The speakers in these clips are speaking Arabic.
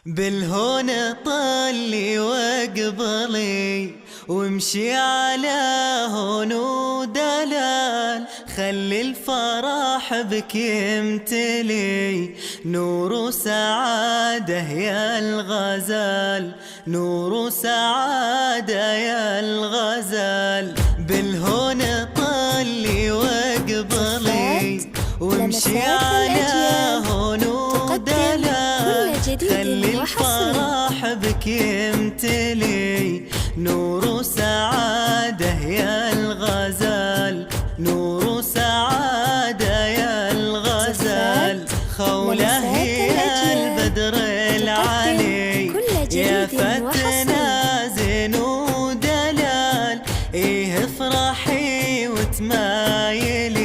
بالهون طلي واقبلي وامشي على هون ودلال، خلي الفرح بك يمتلي نور وسعادة يا الغزال، نور وسعادة يا الغزال. بالهون طلي واقبلي وامشي على هون ودلال، خلي الفرح بك يمتلي نور وسعادة يا الغزال، نور وسعادة يا الغزال. خوله هي البدر العالي يا فتنا زين ودلال، ايه افرحي وتمايلي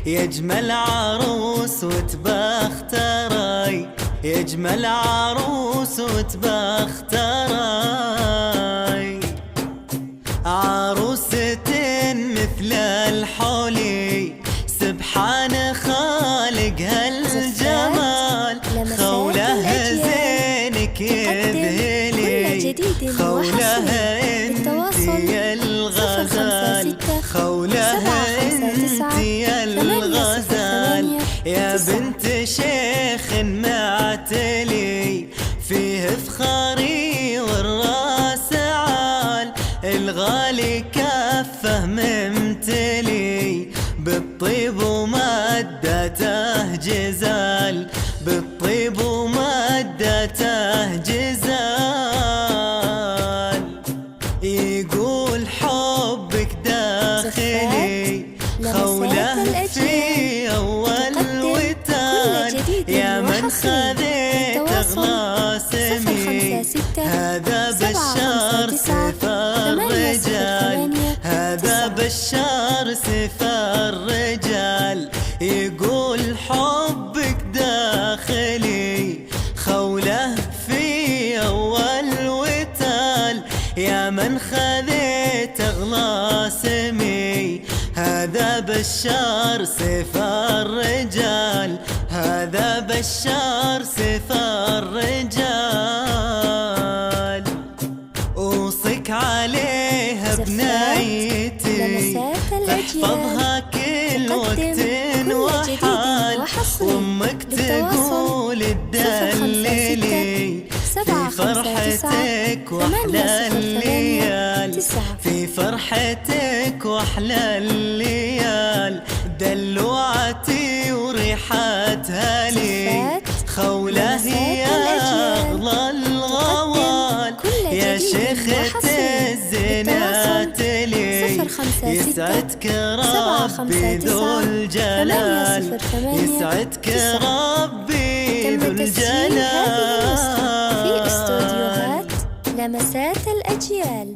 يا اجمل عروس وتبختري، يا اجمل عروس وتبختري. عروسة مثل الحولي سبحان خالق هالجمال، خوله زينك يذهلي، خوله انت يا الغزال، خوله انت يا الغزال. يا بنت شيخ معتلي فيه فخاري والراس عال، الغالي كفه ممتلي بالطيب ومدته جزال، بالطيب ومدته جزال. يقول حبك داخلي خوله في أول وتال، يا من خذيت أغلى سمي هذا بشار سيف الرجال، هذا بشار سيف الرجال. يقول حبك داخلي خوله في أول وتال، يا من خذيت أغلى سمي هذا بشار سيف الرجال، هذا بشار سيف الرجال. أوصيك عليها بنايتي تحفظها كل وقت وحال، وامك تقول تدللي في فرحتك واحلى الليال، في فرحتك واحلى الليال. دلوعتي وريحتها لي خوله هي اغلى الغوال، يا شيخة الزينات لي يسعدك ربي ذو الجلال، يسعدك ربي ذو الجلال. في استوديوهات لمسات الأجيال.